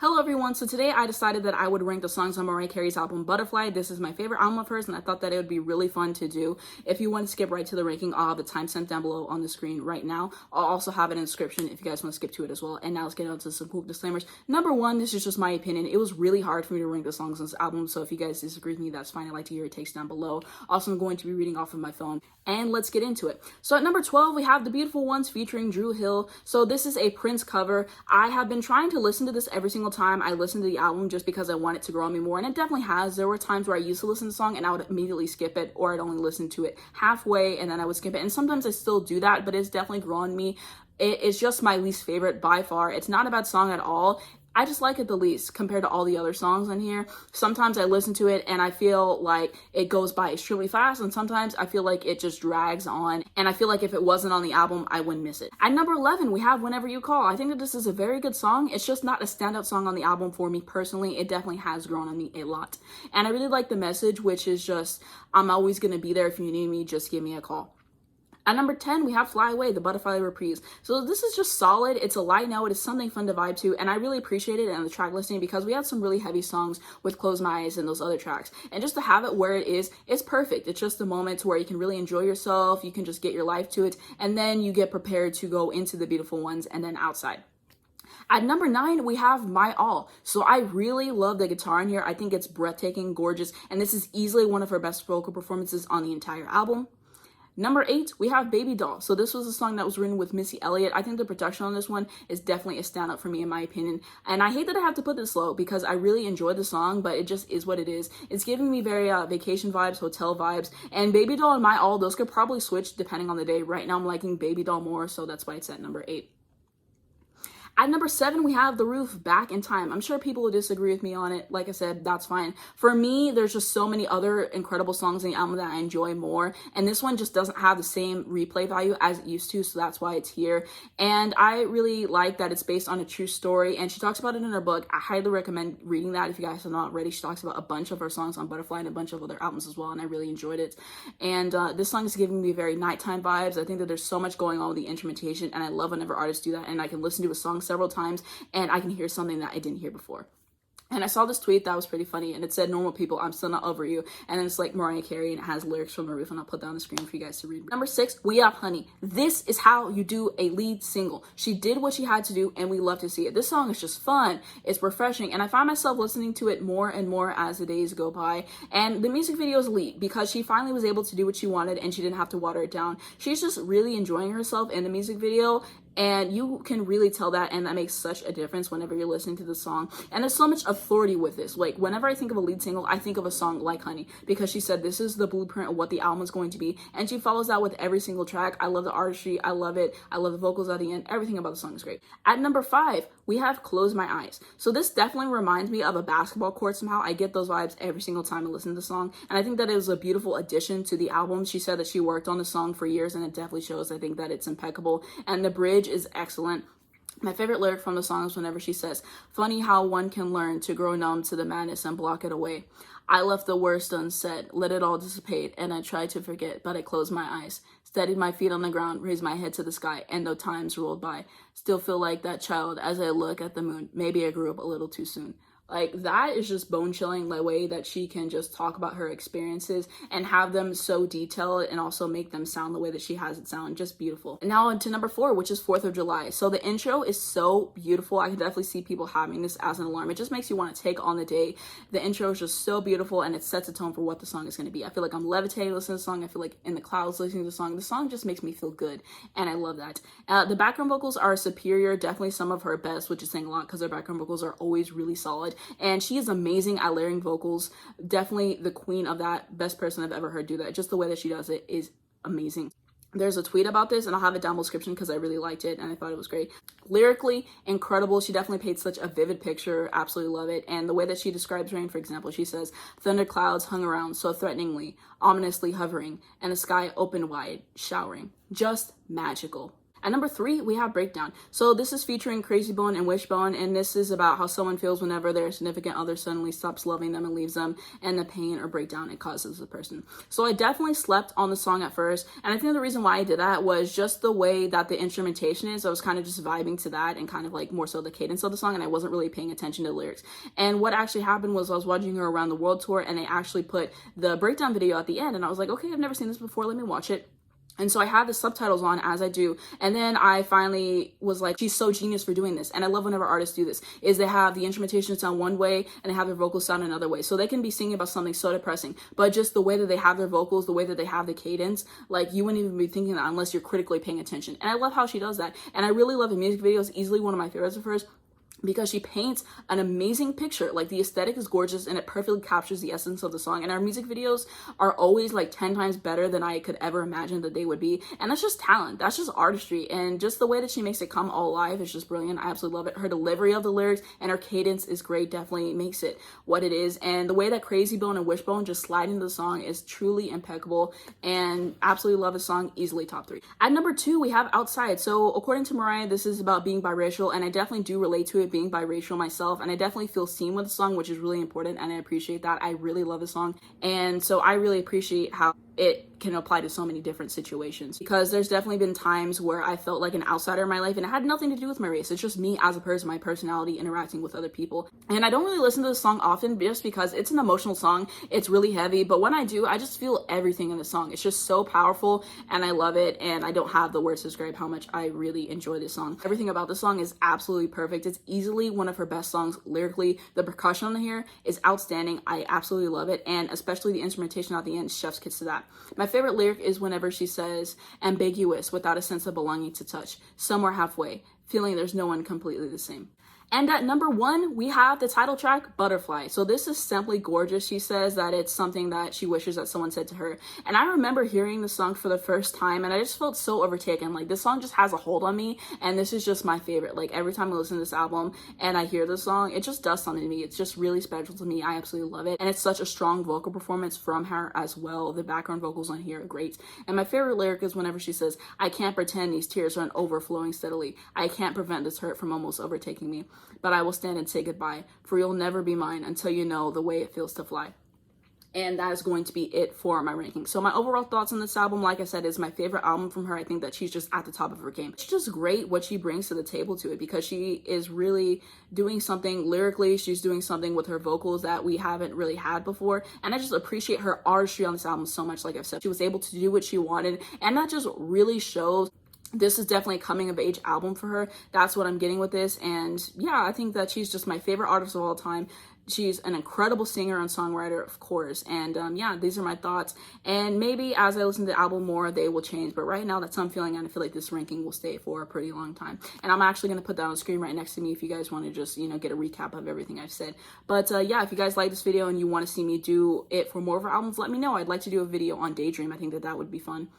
Hello everyone, so today I decided that I would rank the songs on Mariah Carey's album Butterfly. This is my favorite album of hers and I thought that it would be really fun to do. If you want to skip right to the ranking, I'll have the timestamp down below on the screen right now. I'll also have an inscription if you guys want to skip to it as well. And now let's get on to some quick disclaimers. Number one, this is just my opinion. It was really hard for me to rank the songs on this album, so if you guys disagree with me, that's fine. I'd like to hear your takes down below. Also, I'm going to be reading off of my phone. And let's get into it. So at number 12, we have The Beautiful Ones featuring Drew Hill. So this is a Prince cover. I have been trying to listen to this every single time I listen to the album just because I want it to grow on me more, and it definitely has. There were times where I used to listen to the song and I would immediately skip it, or I'd only listen to it halfway and then I would skip it, and sometimes I still do that, but it's definitely grown on me. It's just my least favorite by far. It's not a bad song at all. I just like it the least compared to all the other songs on here. Sometimes I listen to it and I feel like it goes by extremely fast, and sometimes I feel like it just drags on, and I feel like if it wasn't on the album, I wouldn't miss it. At number 11, we have Whenever You Call. I think that this is a very good song. It's just not a standout song on the album for me personally. It definitely has grown on me a lot. And I really like the message, which is just, I'm always gonna be there if you need me, just give me a call. At number 10, we have Fly Away, the Butterfly Reprise. So this is just solid. It's a light note. It's something fun to vibe to, and I really appreciate it in the track listing because we had some really heavy songs with Close My Eyes and those other tracks. And just to have it where it is, it's perfect. It's just a moment where you can really enjoy yourself. You can just get your life to it, and then you get prepared to go into The Beautiful Ones and then outside. At number 9, we have My All. So I really love the guitar in here. I think it's breathtaking, gorgeous, and this is easily one of her best vocal performances on the entire album. Number 8, we have Baby Doll. So this was a song that was written with Missy Elliott. I think the production on this one is definitely a standout for me in my opinion. And I hate that I have to put this low because I really enjoyed the song, but it just is what it is. It's giving me very vacation vibes, hotel vibes. And Baby Doll and My All, those could probably switch depending on the day. Right now I'm liking Baby Doll more, so that's why it's at number 8. At number 7, we have The Roof, Back in Time. I'm sure people will disagree with me on it. Like I said, that's fine. For me, there's just so many other incredible songs in the album that I enjoy more. And this one just doesn't have the same replay value as it used to, so that's why it's here. And I really like that it's based on a true story. And she talks about it in her book. I highly recommend reading that if you guys have not read it. She talks about a bunch of her songs on Butterfly and a bunch of other albums as well, and I really enjoyed it. And this song is giving me very nighttime vibes. I think that there's so much going on with the instrumentation, and I love whenever artists do that, and I can listen to a song several times and I can hear something that I didn't hear before. And I saw this tweet that was pretty funny, and it said, "Normal people, I'm still not over you." And then it's like Mariah Carey, and it has lyrics from The Roof, and I'll put that on the screen for you guys to read. Number 6, we have Honey. This is how you do a lead single. She did what she had to do, and we love to see it. This song is just fun. It's refreshing, and I find myself listening to it more and more as the days go by. And the music video is elite because she finally was able to do what she wanted, and she didn't have to water it down. She's just really enjoying herself in the music video, and you can really tell that, and that makes such a difference whenever you're listening to the song. And there's so much authority with this. Like, whenever I think of a lead single, I think of a song like Honey, because she said this is the blueprint of what the album is going to be, and she follows that with every single track. I love the artistry. I love it. I love the vocals at the end. Everything about the song is great. At number 5, we have Close My Eyes. So this definitely reminds me of a basketball court somehow. I get those vibes every single time I listen to the song, and I think that it was a beautiful addition to the album. She said that she worked on the song for years, and it definitely shows. I think that it's impeccable, and the bridge is excellent. My favorite lyric from the song is whenever she says, "Funny how one can learn to grow numb to the madness and block it away. I left the worst unsaid, let it all dissipate, and I tried to forget, but I closed my eyes. Steadied my feet on the ground, raised my head to the sky, and though times rolled by, still feel like that child as I look at the moon. Maybe I grew up a little too soon." Like, that is just bone-chilling, the way that she can just talk about her experiences and have them so detailed and also make them sound the way that she has it sound. Just beautiful. And now on to number 4, which is 4th of July. So the intro is so beautiful. I can definitely see people having this as an alarm. It just makes you want to take on the day. The intro is just so beautiful, and it sets a tone for what the song is going to be. I feel like I'm levitating listening to the song. I feel like in the clouds listening to the song. The song just makes me feel good, and I love that. The background vocals are superior, definitely some of her best, which is saying a lot because her background vocals are always really solid. And she is amazing at layering vocals. Definitely the queen of that. Best person I've ever heard do that. Just the way that she does it is amazing. There's a tweet about this, and I'll have it down in the description because I really liked it and I thought it was great. Lyrically, incredible. She definitely paints such a vivid picture. Absolutely love it. And the way that she describes rain, for example, she says, "Thunder clouds hung around so threateningly, ominously hovering, and the sky open wide, showering." Just magical. At number 3, we have Breakdown. So this is featuring Crazy Bone and Wishbone, and this is about how someone feels whenever their significant other suddenly stops loving them and leaves them, and the pain or breakdown it causes the person. So I definitely slept on the song at first, and I think the reason why I did that was just the way that the instrumentation is. I was kind of just vibing to that and kind of like more so the cadence of the song, and I wasn't really paying attention to the lyrics. And what actually happened was I was watching her around the world tour, and they actually put the breakdown video at the end, and I was like, okay, I've never seen this before, let me watch it. And so I had the subtitles on as I do. And then I finally was like, she's so genius for doing this. And I love whenever artists do this, is they have the instrumentation sound one way and they have their vocals sound another way. So they can be singing about something so depressing, but just the way that they have their vocals, the way that they have the cadence, like you wouldn't even be thinking that unless you're critically paying attention. And I love how she does that. And I really love the music videos, easily one of my favorites of hers, because she paints an amazing picture. Like the aesthetic is gorgeous and it perfectly captures the essence of the song. And our music videos are always like 10 times better than I could ever imagine that they would be. And that's just talent. That's just artistry. And just the way that she makes it come all alive is just brilliant. I absolutely love it. Her delivery of the lyrics and her cadence is great. Definitely makes it what it is. And the way that Crazy Bone and Wishbone just slide into the song is truly impeccable. And absolutely love the song. Easily top 3. At number 2, we have Outside. So according to Mariah, this is about being biracial. And I definitely do relate to it, being biracial myself, and I definitely feel seen with the song, which is really important, and I appreciate that. I really love the song, and so I really appreciate how it can apply to so many different situations, because there's definitely been times where I felt like an outsider in my life, and it had nothing to do with my race. It's just me as a person, my personality, interacting with other people. And I don't really listen to the song often just because it's an emotional song. It's really heavy, but when I do, I just feel everything in the song. It's just so powerful, and I love it, and I don't have the words to describe how much I really enjoy this song. Everything about the song is absolutely perfect. It's easily one of her best songs lyrically. The percussion on here is outstanding. I absolutely love it, and especially the instrumentation at the end, chef's kiss to that. My favorite lyric is whenever she says, ambiguous, without a sense of belonging to touch, somewhere halfway, feeling there's no one completely the same. And at number 1, we have the title track, Butterfly. So this is simply gorgeous. She says that it's something that she wishes that someone said to her. And I remember hearing the song for the first time, and I just felt so overtaken. Like, this song just has a hold on me, and this is just my favorite. Like, every time I listen to this album and I hear this song, it just does something to me. It's just really special to me. I absolutely love it. And it's such a strong vocal performance from her as well. The background vocals on here are great. And my favorite lyric is whenever she says, I can't pretend these tears aren't overflowing steadily. I can't prevent this hurt from almost overtaking me. But I will stand and say goodbye, for you'll never be mine until you know the way it feels to fly. And that is going to be it for my ranking. So my overall thoughts on this album, like I said, is my favorite album from her. I think that she's just at the top of her game. It's just great what she brings to the table to it, because she is really doing something lyrically. She's doing something with her vocals that we haven't really had before. And I just appreciate her artistry on this album so much. Like I've said, she was able to do what she wanted, and that just really shows. This is definitely a coming of age album for her. That's what I'm getting with this. And yeah, I think that she's just my favorite artist of all time. She's an incredible singer and songwriter, of course. And yeah, these are my thoughts. And maybe as I listen to the album more, they will change. But right now, that's how I'm feeling. And I feel like this ranking will stay for a pretty long time. And I'm actually going to put that on the screen right next to me if you guys want to just, you know, get a recap of everything I've said. But yeah, if you guys like this video and you want to see me do it for more of her albums, let me know. I'd like to do a video on Daydream. I think that that would be fun.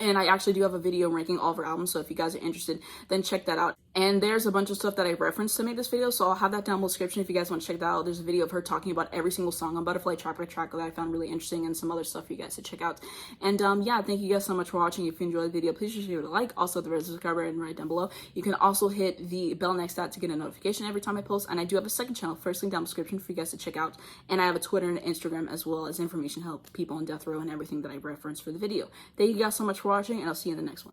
And I actually do have a video ranking all of her albums, so if you guys are interested, then check that out. And there's a bunch of stuff that I referenced to make this video, so I'll have that down in the description if you guys want to check that out. There's a video of her talking about every single song on Butterfly track by track that I found really interesting, and some other stuff for you guys to check out. And yeah, thank you guys so much for watching. If you enjoyed the video, please just give it a like. Also, the red subscribe button right down below. You can also hit the bell next to that to get a notification every time I post. And I do have a second channel, first link down in the description for you guys to check out. And I have a Twitter and Instagram as well as information help people on death row and everything that I referenced for the video. Thank you guys so much for watching, and I'll see you in the next one.